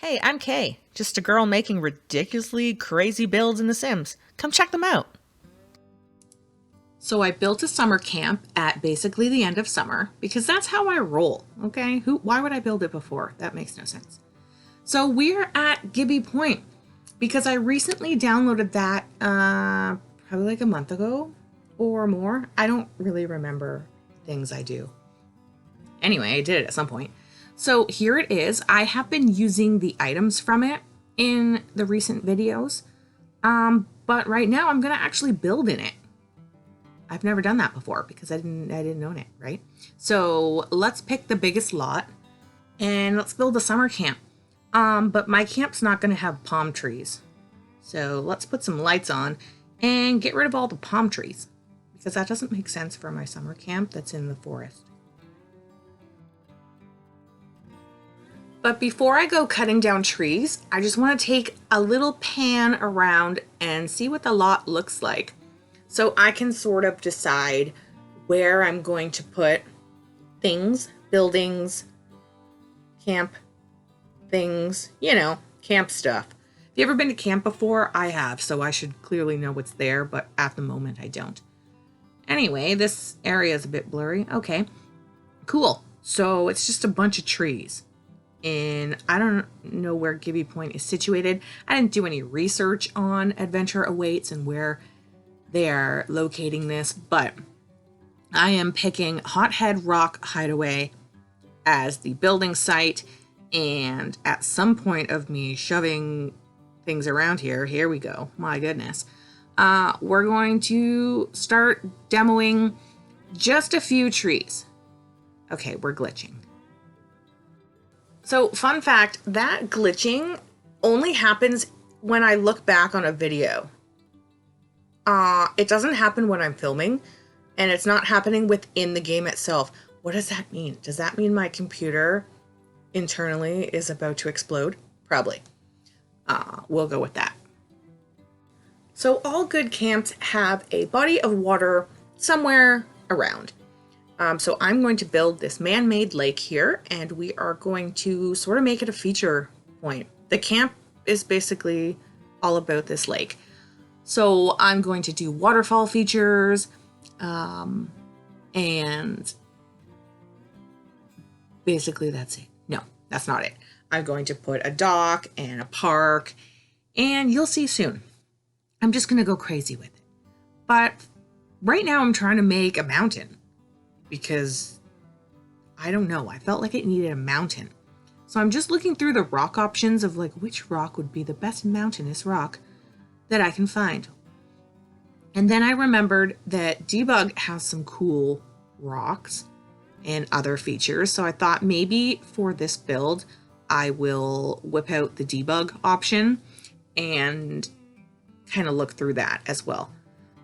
Hey, I'm Kay, just a girl making ridiculously crazy builds in The Sims. Come check them out. So I built a summer camp at basically the end of summer because that's how I roll, okay? Why would I build it before? That makes no sense. So we're at Gibby Point because I recently downloaded that probably like a month ago or more. I don't really remember things I do. Anyway, I did it at some point. So here it is. I have been using the items from it in the recent videos, but right now I'm gonna actually build in it. I've never done that before because I didn't own it, right? So let's pick the biggest lot and let's build a summer camp. But my camp's not gonna have palm trees. So let's put some lights on and get rid of all the palm trees because that doesn't make sense for my summer camp that's in the forest. But before I go cutting down trees, I just want to take a little pan around and see what the lot looks like. So I can sort of decide where I'm going to put things, buildings, camp things, camp stuff. Have you ever been to camp before? I have, so I should clearly know what's there, but at the moment I don't. Anyway, this area is a bit blurry. Okay, cool. So it's just a bunch of trees. And I don't know where Gibby Point is situated. I didn't do any research on Adventure Awaits and where they are locating this, but I am picking Hothead Rock Hideaway as the building site. And at some point of me shoving things around here we go. My goodness. We're going to start demoing just a few trees. Okay, we're glitching. So, fun fact, that glitching only happens when I look back on a video. It doesn't happen when I'm filming, and it's not happening within the game itself. What does that mean? Does that mean my computer internally is about to explode? Probably. We'll go with that. So, all good camps have a body of water somewhere around. So I'm going to build this man-made lake here, and we are going to sort of make it a feature point. The camp is basically all about this lake. So I'm going to do waterfall features, and basically that's it. No, that's not it. I'm going to put a dock and a park, and you'll see soon. I'm just going to go crazy with it. But right now I'm trying to make a mountain. Because, I don't know, I felt like it needed a mountain. So I'm just looking through the rock options of like which rock would be the best mountainous rock that I can find. And then I remembered that Debug has some cool rocks and other features. So I thought maybe for this build, I will whip out the Debug option and kind of look through that as well.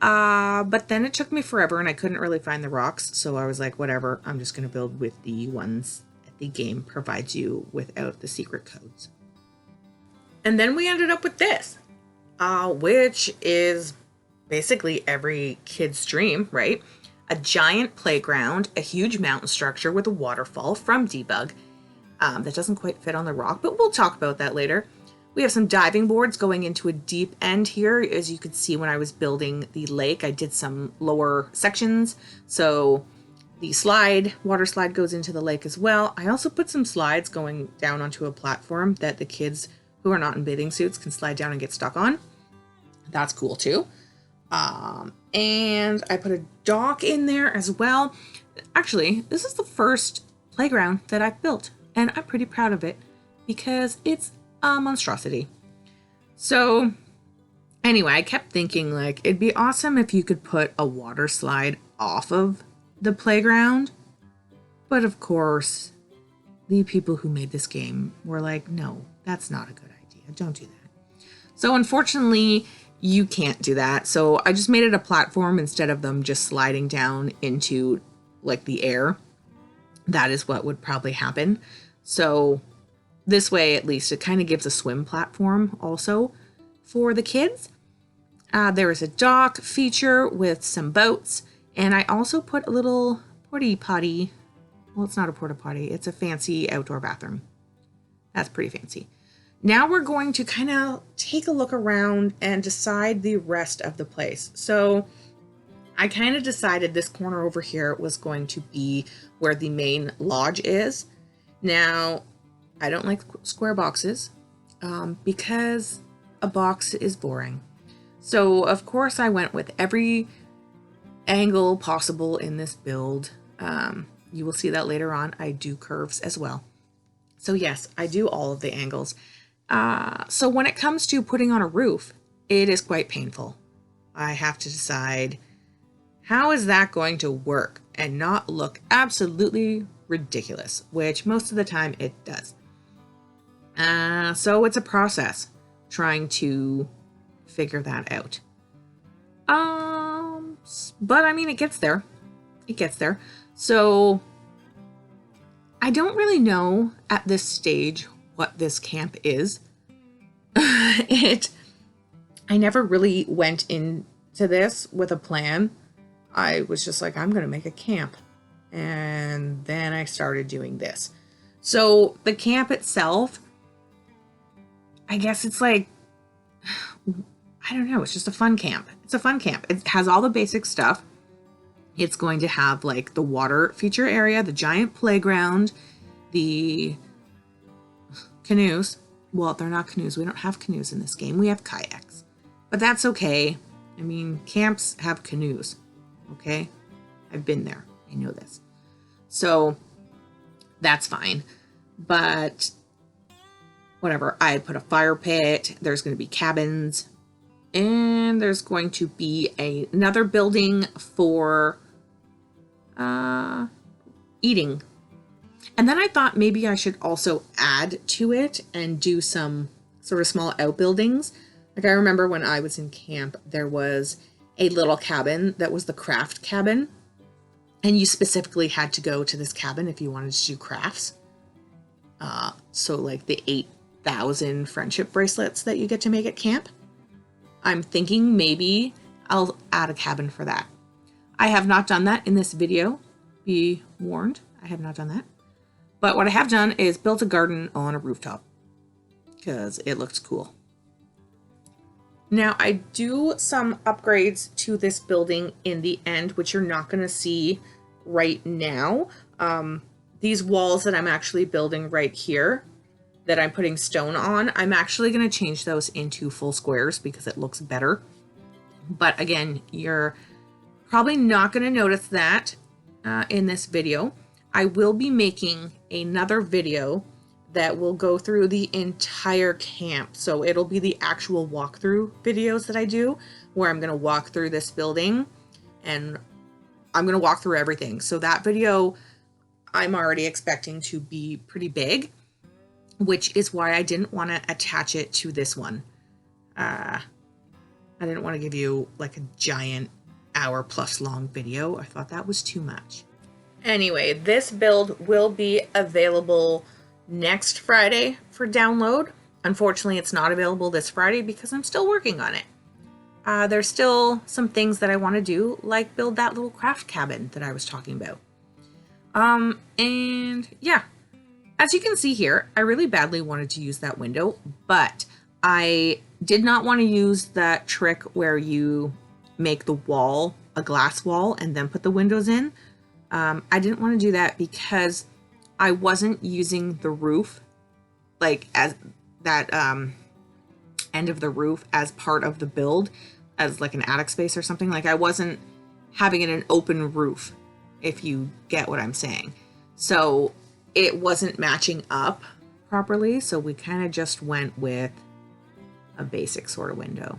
But then it took me forever and I couldn't really find the rocks. So I was like, whatever, I'm just going to build with the ones that the game provides you without the secret codes. And then we ended up with this, which is basically every kid's dream, right? A giant playground, a huge mountain structure with a waterfall from Debug. That doesn't quite fit on the rock, but we'll talk about that later. We have some diving boards going into a deep end here. As you could see when I was building the lake, I did some lower sections. So the water slide goes into the lake as well. I also put some slides going down onto a platform that the kids who are not in bathing suits can slide down and get stuck on. That's cool too. And I put a dock in there as well. Actually, this is the first playground that I've built, and I'm pretty proud of it because it's a monstrosity. So anyway, I kept thinking like it'd be awesome if you could put a water slide off of the playground. But of course, the people who made this game were like, no, that's not a good idea. Don't do that. So unfortunately, you can't do that. So I just made it a platform instead of them just sliding down into like the air. That is what would probably happen. So this way, at least, it kind of gives a swim platform also for the kids. There is a dock feature with some boats, and I also put a little porta potty. Well, it's not a porta potty. It's a fancy outdoor bathroom. That's pretty fancy. Now we're going to kind of take a look around and decide the rest of the place. So I kind of decided this corner over here was going to be where the main lodge is. Now, I don't like square boxes because a box is boring. So of course I went with every angle possible in this build. You will see that later on. I do curves as well. So yes, I do all of the angles. So when it comes to putting on a roof, it is quite painful. I have to decide, how is that going to work and not look absolutely ridiculous, which most of the time it does. So it's a process trying to figure that out. But I mean, it gets there. It gets there. So I don't really know at this stage what this camp is. I never really went into this with a plan. I was just like, I'm going to make a camp. And then I started doing this. So the camp itself, I guess it's like, I don't know. It's just a fun camp. It's a fun camp. It has all the basic stuff. It's going to have like the water feature area, the giant playground, the canoes. Well, they're not canoes. We don't have canoes in this game. We have kayaks. But that's okay. I mean, camps have canoes. Okay? I've been there. I know this. So that's fine. But whatever. I put a fire pit. There's going to be cabins. And there's going to be another building for eating. And then I thought maybe I should also add to it and do some sort of small outbuildings. Like I remember when I was in camp, there was a little cabin that was the craft cabin. And you specifically had to go to this cabin if you wanted to do crafts. So like the 8,000 friendship bracelets that you get to make at camp. I'm thinking maybe I'll add a cabin for that. I have not done that in this video. Be warned, I have not done that. But what I have done is built a garden on a rooftop because it looks cool. Now I do some upgrades to this building in the end, which you're not going to see right now. These walls that I'm actually building right here, that I'm putting stone on, I'm actually going to change those into full squares because it looks better. But again, you're probably not going to notice that in this video. I will be making another video that will go through the entire camp. So it'll be the actual walkthrough videos that I do, where I'm going to walk through this building and I'm going to walk through everything. So that video I'm already expecting to be pretty big, which is why I didn't want to attach it to this one. I didn't want to give you like a giant hour-plus long video. I thought that was too much. Anyway, this build will be available next Friday for download. Unfortunately, it's not available this Friday because I'm still working on it. There's still some things that I want to do, like build that little craft cabin that I was talking about. And yeah. As you can see here, I really badly wanted to use that window, but I did not want to use that trick where you make the wall a glass wall and then put the windows in. I didn't want to do that because I wasn't using the roof, like as that end of the roof as part of the build, as like an attic space or something. Like I wasn't having it an open roof, if you get what I'm saying. So it wasn't matching up properly, so we kind of just went with a basic sort of window,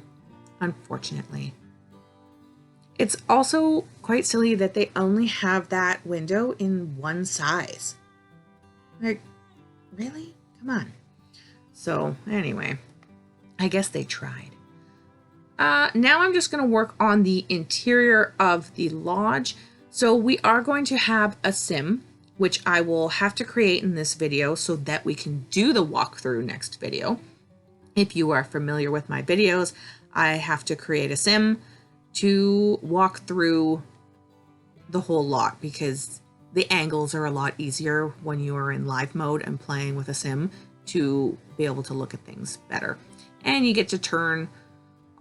unfortunately. It's also quite silly that they only have that window in one size. Like, really? Come on. So anyway, I guess they tried. Now I'm just going to work on the interior of the lodge. So we are going to have a sim, which I will have to create in this video so that we can do the walkthrough next video. If you are familiar with my videos, I have to create a sim to walk through the whole lot because the angles are a lot easier when you are in live mode and playing with a sim to be able to look at things better. And you get to turn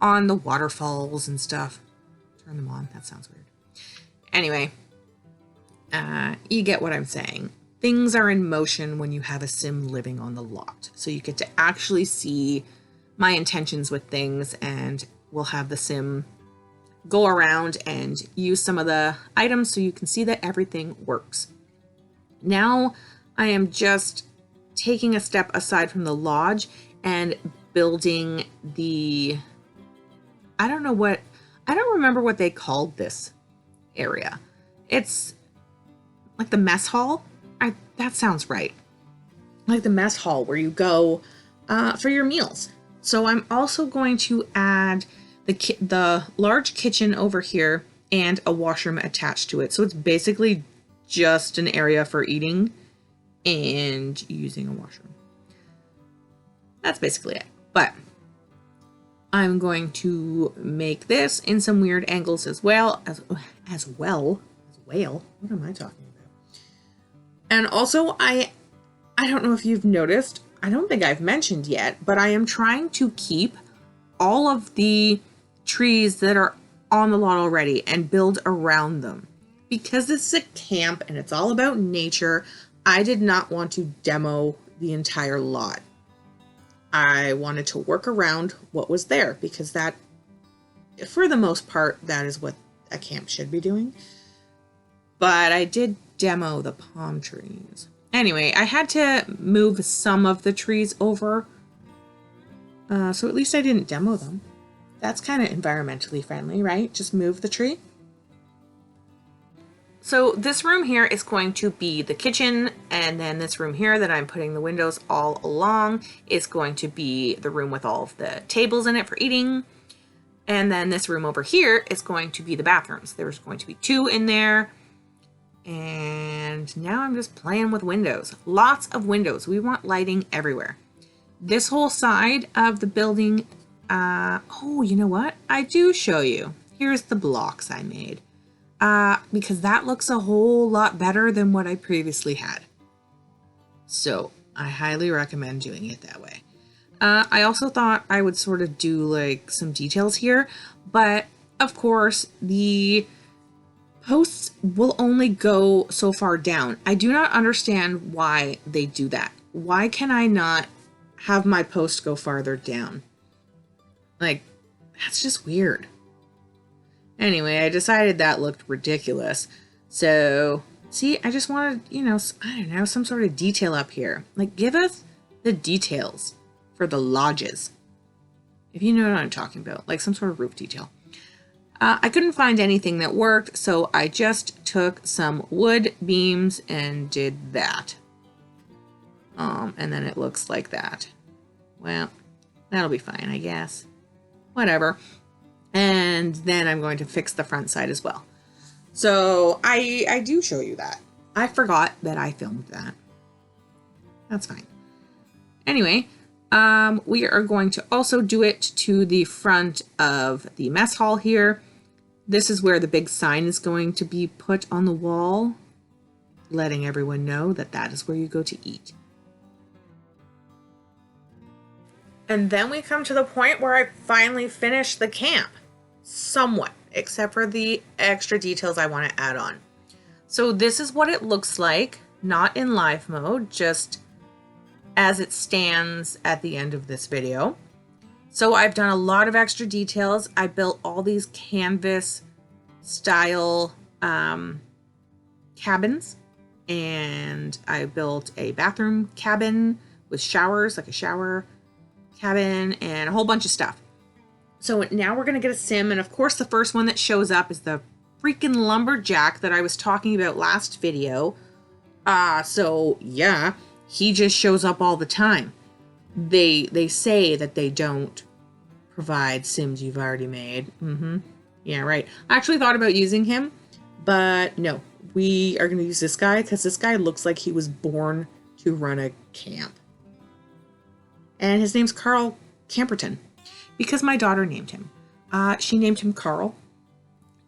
on the waterfalls and stuff. Turn them on. That sounds weird. Anyway, you get what I'm saying. Things are in motion when you have a sim living on the lot. So you get to actually see my intentions with things, and we'll have the sim go around and use some of the items so you can see that everything works. Now I am just taking a step aside from the lodge and building the, I don't remember what they called this area. It's like the mess hall. That sounds right. Like the mess hall where you go for your meals. So I'm also going to add the large kitchen over here and a washroom attached to it. So it's basically just an area for eating and using a washroom. That's basically it. But I'm going to make this in some weird angles as well. What am I talking about? And also, I don't know if you've noticed, I don't think I've mentioned yet, but I am trying to keep all of the trees that are on the lot already and build around them. Because this is a camp and it's all about nature, I did not want to demo the entire lot. I wanted to work around what was there because that, for the most part, that is what a camp should be doing. But I did demo the palm trees. Anyway, I had to move some of the trees over. So at least I didn't demo them. That's kind of environmentally friendly, right? Just move the tree. So this room here is going to be the kitchen, and then this room here that I'm putting the windows all along is going to be the room with all of the tables in it for eating. And then this room over here is going to be the bathrooms. There's going to be 2 in there. And now I'm just playing with windows. Lots of windows. We want lighting everywhere. This whole side of the building, oh, you know what? I do show you. Here's the blocks I made. Because that looks a whole lot better than what I previously had. So I highly recommend doing it that way. I also thought I would sort of do like some details here, but of course the posts will only go so far down. I do not understand why they do that. Why can I not have my post go farther down? Like, that's just weird. Anyway, I decided that looked ridiculous. So, see, I just wanted, I don't know, some sort of detail up here. Like, give us the details for the lodges. If you know what I'm talking about, like some sort of roof detail. I couldn't find anything that worked, so I just took some wood beams and did that. And then it looks like that. Well, that'll be fine, I guess. Whatever. And then I'm going to fix the front side as well. So I do show you that. I forgot that I filmed that. That's fine. Anyway, we are going to also do it to the front of the mess hall here. This is where the big sign is going to be put on the wall, letting everyone know that that is where you go to eat. And then we come to the point where I finally finish the camp. Somewhat, except for the extra details I want to add on. So this is what it looks like, not in live mode, just as it stands at the end of this video. So I've done a lot of extra details. I built all these canvas style cabins, and I built a bathroom cabin with showers, like a shower cabin, and a whole bunch of stuff. So now we're going to get a sim, and of course the first one that shows up is the freaking lumberjack that I was talking about last video. So yeah, he just shows up all the time. They say that they don't provide sims you've already made. Yeah, right. I actually thought about using him, but no. We are going to use this guy because this guy looks like he was born to run a camp. And his name's Carl Camperton because my daughter named him. She named him Carl,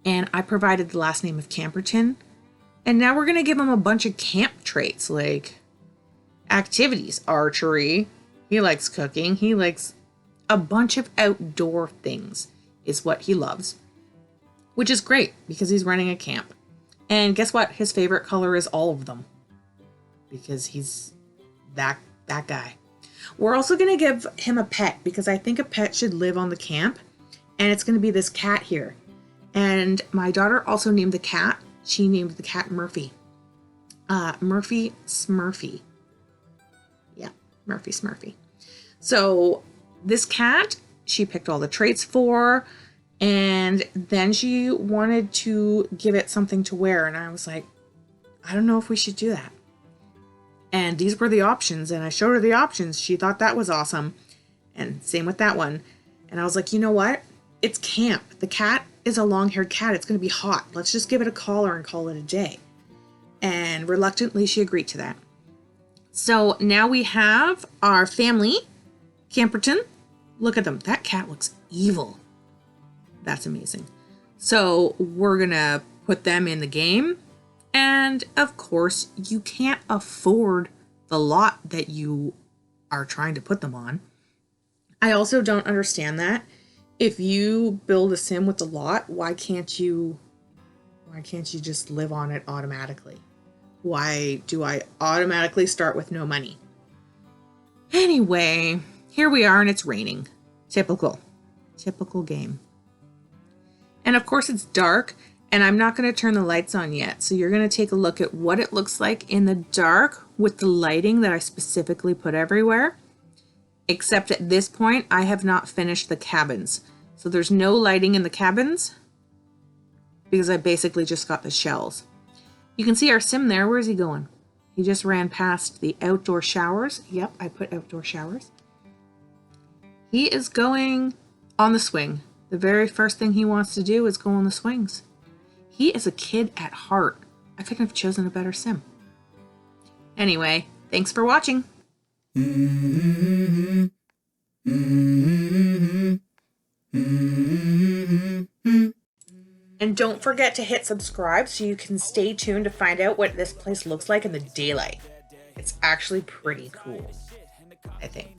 and I provided the last name of Camperton. And now we're going to give him a bunch of camp traits like activities, archery. He likes cooking. He likes a bunch of outdoor things is what he loves, which is great because he's running a camp. And guess what? His favorite color is all of them because he's that guy. We're also going to give him a pet because I think a pet should live on the camp, and it's going to be this cat here. And my daughter also named the cat. She named the cat Murphy. Murphy Smurfy. Yeah, Murphy Smurfy. So this cat, she picked all the traits for, and then she wanted to give it something to wear. And I was like, I don't know if we should do that. And these were the options, and I showed her the options. She thought that was awesome. And same with that one. And I was like, you know what? It's camp. The cat is a long-haired cat. It's going to be hot. Let's just give it a collar and call it a day. And reluctantly, she agreed to that. So now we have our family, Camperton. Look at them. That cat looks evil. That's amazing. So we're going to put them in the game. And of course, you can't afford the lot that you are trying to put them on. I also don't understand that. If you build a sim with the lot, why can't you just live on it automatically? Why do I automatically start with no money? Anyway, here we are and it's raining. Typical game. And of course it's dark. And I'm not going to turn the lights on yet. So you're going to take a look at what it looks like in the dark with the lighting that I specifically put everywhere. Except at this point, I have not finished the cabins. So there's no lighting in the cabins because I basically just got the shells. You can see our sim there. Where is he going? He just ran past the outdoor showers. Yep, I put outdoor showers. He is going on the swing. The very first thing he wants to do is go on the swings. He is a kid at heart. I couldn't have chosen a better sim. Anyway, thanks for watching. And don't forget to hit subscribe so you can stay tuned to find out what this place looks like in the daylight. It's actually pretty cool, I think.